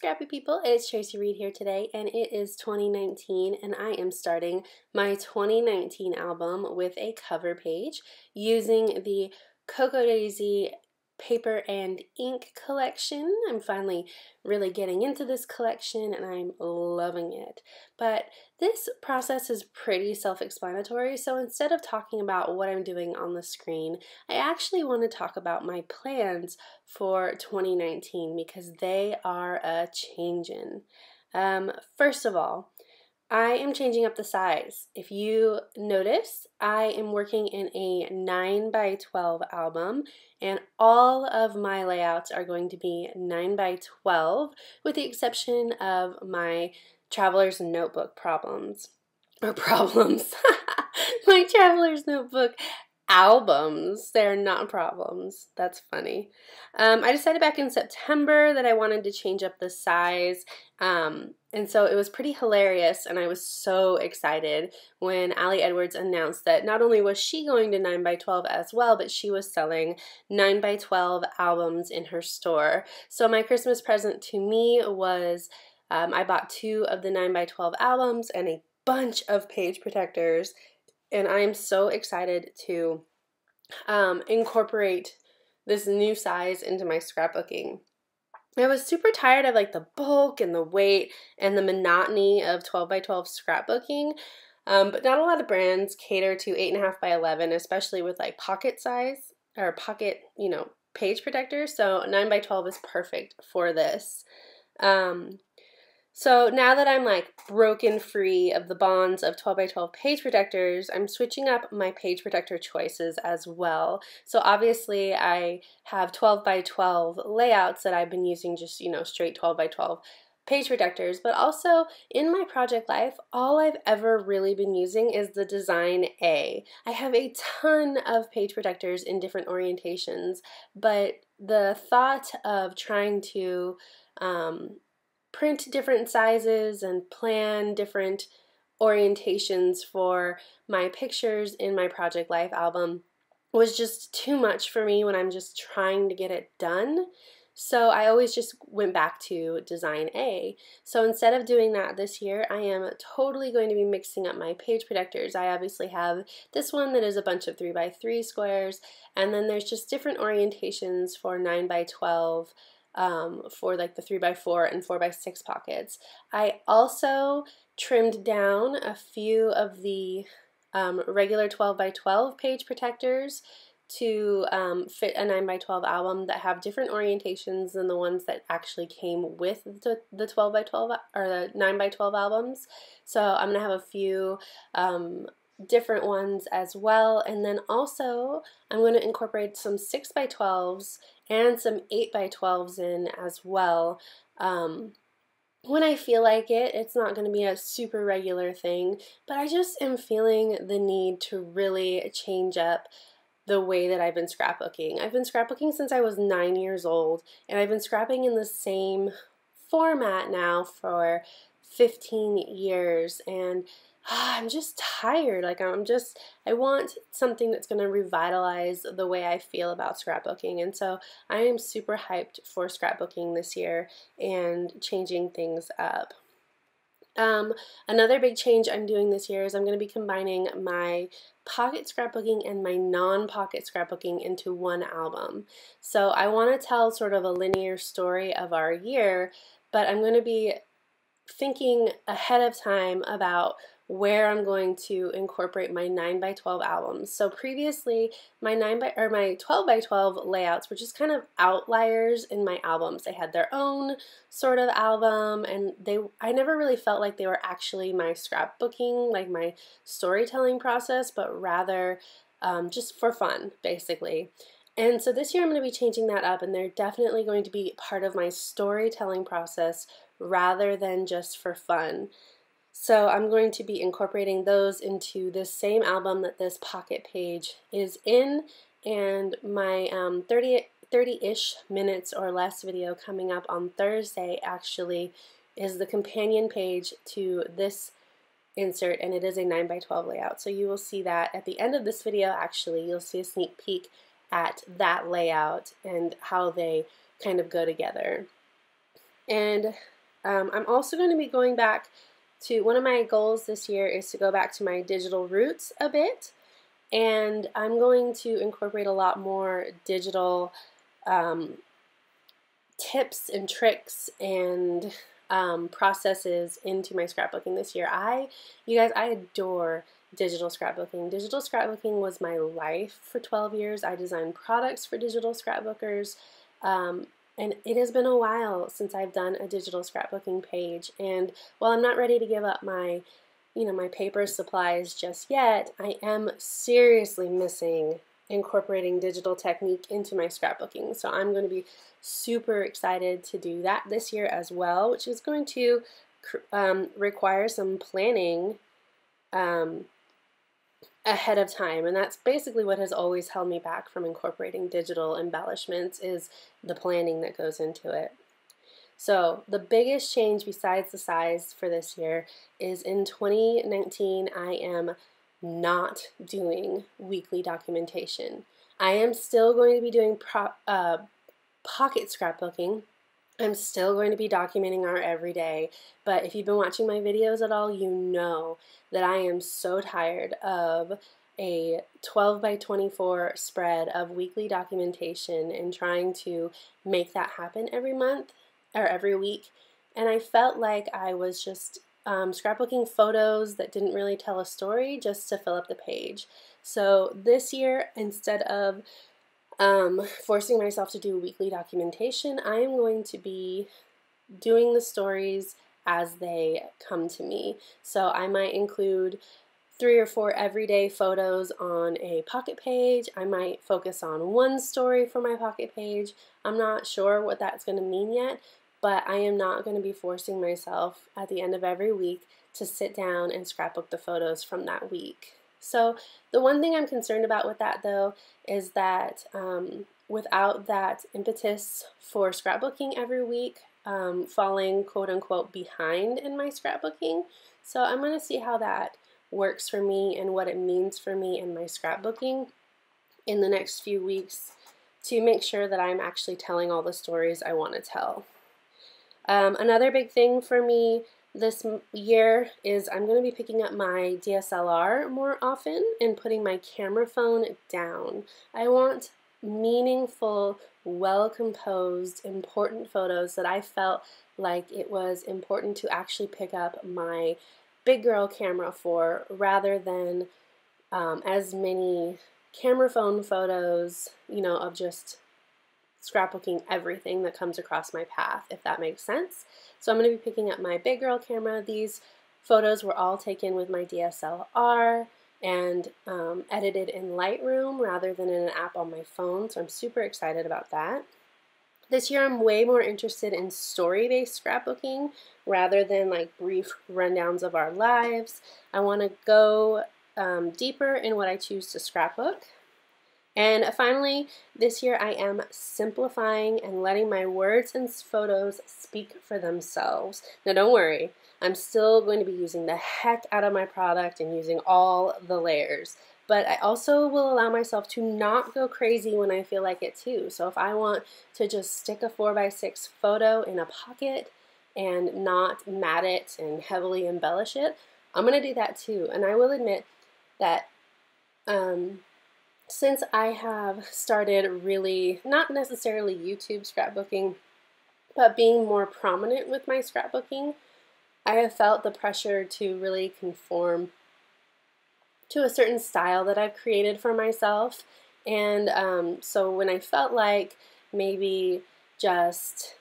Scrappy people, it's Tracy Reed here today, and it is 2019, and I am starting my 2019 album with a cover page using the Cocoa Daisy paper and ink collection. I'm finally really getting into this collection and I'm loving it. But this process is pretty self-explanatory, so instead of talking about what I'm doing on the screen, I actually want to talk about my plans for 2019 because they are a-changin'. First of all, I am changing up the size. If you notice, I am working in a 9x12 album, and all of my layouts are going to be 9x12 with the exception of my traveler's notebook problems. My traveler's notebook albums. They're not problems. That's funny. I decided back in September that I wanted to change up the size, and so it was pretty hilarious, and I was so excited when Allie Edwards announced that not only was she going to 9x12 as well, but she was selling 9x12 albums in her store. So my Christmas present to me was I bought 2 of the 9x12 albums and a bunch of page protectors, and I am so excited to incorporate this new size into my scrapbooking. I was super tired of like the bulk and the weight and the monotony of 12x12 scrapbooking, but not a lot of brands cater to 8.5x11, especially with like pocket size or pocket, page protectors. So 9x12 is perfect for this. So now that I'm like broken free of the bonds of 12x12 page protectors, I'm switching up my page protector choices as well. So obviously I have 12x12 layouts that I've been using, just, straight 12x12 page protectors, but also in my project life, all I've ever really been using is the Design A. I have a ton of page protectors in different orientations, but the thought of trying to print different sizes and plan different orientations for my pictures in my Project Life album was just too much for me when I'm just trying to get it done. So I always just went back to Design A. So instead of doing that this year, I am totally going to be mixing up my page protectors. I obviously have this one that is a bunch of 3x3 squares, and then there's just different orientations for 9x12, for like the 3x4 and 4x6 pockets. I also trimmed down a few of the regular 12x12 page protectors to fit a 9x12 album that have different orientations than the ones that actually came with the 12x12 or the 9x12 albums. So I'm going to have a few different ones as well, and then also I'm going to incorporate some 6x12s and some 8x12s in as well. When I feel like it, it's not going to be a super regular thing, but I just am feeling the need to really change up the way that I've been scrapbooking. I've been scrapbooking since I was 9 years old, and I've been scrapping in the same format now for 15 years, and I'm just tired. Like I want something that's going to revitalize the way I feel about scrapbooking, and so I am super hyped for scrapbooking this year and changing things up. Another big change I'm doing this year is I'm going to be combining my pocket scrapbooking and my non-pocket scrapbooking into one album. So I want to tell sort of a linear story of our year, but I'm going to be thinking ahead of time about where I'm going to incorporate my 9x12 albums. So previously, my 12x12 layouts were just kind of outliers in my albums. They had their own sort of album, and I never really felt like they were actually my scrapbooking, like my storytelling process, but rather just for fun, basically. And so this year I'm going to be changing that up, and they're definitely going to be part of my storytelling process rather than just for fun. So I'm going to be incorporating those into this same album that this pocket page is in, and my 30-ish minutes or less video coming up on Thursday actually is the companion page to this insert, and it is a 9x12 layout. So you will see that at the end of this video. Actually, you'll see a sneak peek at that layout and how they kind of go together. And I'm also going to be going back to, one of my goals this year is to go back to my digital roots a bit, and I'm going to incorporate a lot more digital tips and tricks and processes into my scrapbooking this year. You guys, I adore digital scrapbooking. Digital scrapbooking was my life for 12 years. I designed products for digital scrapbookers, and it has been a while since I've done a digital scrapbooking page. And while I'm not ready to give up my my paper supplies just yet, I am seriously missing incorporating digital technique into my scrapbooking. So I'm going to be super excited to do that this year as well, which is going to require some planning ahead of time. And that's basically what has always held me back from incorporating digital embellishments, is the planning that goes into it. So the biggest change besides the size for this year is in 2019, I am not doing weekly documentation. I am still going to be doing pocket scrapbooking. I'm still going to be documenting our everyday, but if you've been watching my videos at all, you know that I am so tired of a 12 by 24 spread of weekly documentation and trying to make that happen every month or every week. And I felt like I was just scrapbooking photos that didn't really tell a story just to fill up the page. So this year, instead of forcing myself to do weekly documentation, I am going to be doing the stories as they come to me. So I might include 3 or 4 everyday photos on a pocket page. I might focus on one story for my pocket page. I'm not sure what that's going to mean yet, but I am not going to be forcing myself at the end of every week to sit down and scrapbook the photos from that week. So the one thing I'm concerned about with that, though, is that without that impetus for scrapbooking every week, falling quote-unquote behind in my scrapbooking. So I'm going to see how that works for me and what it means for me in my scrapbooking in the next few weeks to make sure that I'm actually telling all the stories I want to tell. Another big thing for me this year is I'm going to be picking up my DSLR more often and putting my camera phone down. I want meaningful, well-composed, important photos that I felt like it was important to actually pick up my big girl camera for, rather than as many camera phone photos, of just scrapbooking everything that comes across my path, if that makes sense. So I'm going to be picking up my big girl camera. These photos were all taken with my DSLR and edited in Lightroom rather than in an app on my phone, so I'm super excited about that. This year I'm way more interested in story-based scrapbooking rather than like brief rundowns of our lives. I want to go deeper in what I choose to scrapbook. And finally, this year I am simplifying and letting my words and photos speak for themselves. Now don't worry, I'm still going to be using the heck out of my product and using all the layers. But I also will allow myself to not go crazy when I feel like it too. So if I want to just stick a 4x6 photo in a pocket and not mat it and heavily embellish it, I'm going to do that too. And I will admit that since I have started really, not necessarily YouTube scrapbooking, but being more prominent with my scrapbooking, I have felt the pressure to really conform to a certain style that I've created for myself. And so when I felt like maybe just,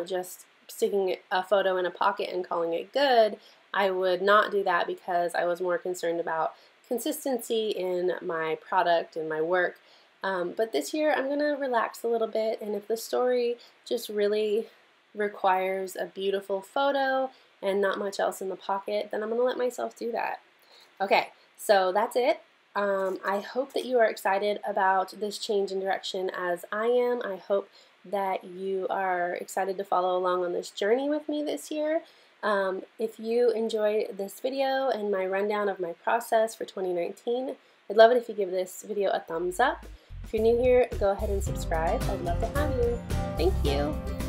just sticking a photo in a pocket and calling it good, I would not do that because I was more concerned about consistency in my product and my work. But this year I'm going to relax a little bit, and if the story just really requires a beautiful photo and not much else in the pocket, then I'm going to let myself do that. Okay, so that's it. I hope that you are excited about this change in direction as I am. I hope that you are excited to follow along on this journey with me this year. If you enjoyed this video and my rundown of my process for 2019, I'd love it if you give this video a thumbs up. If you're new here, go ahead and subscribe. I'd love to have you. Thank you.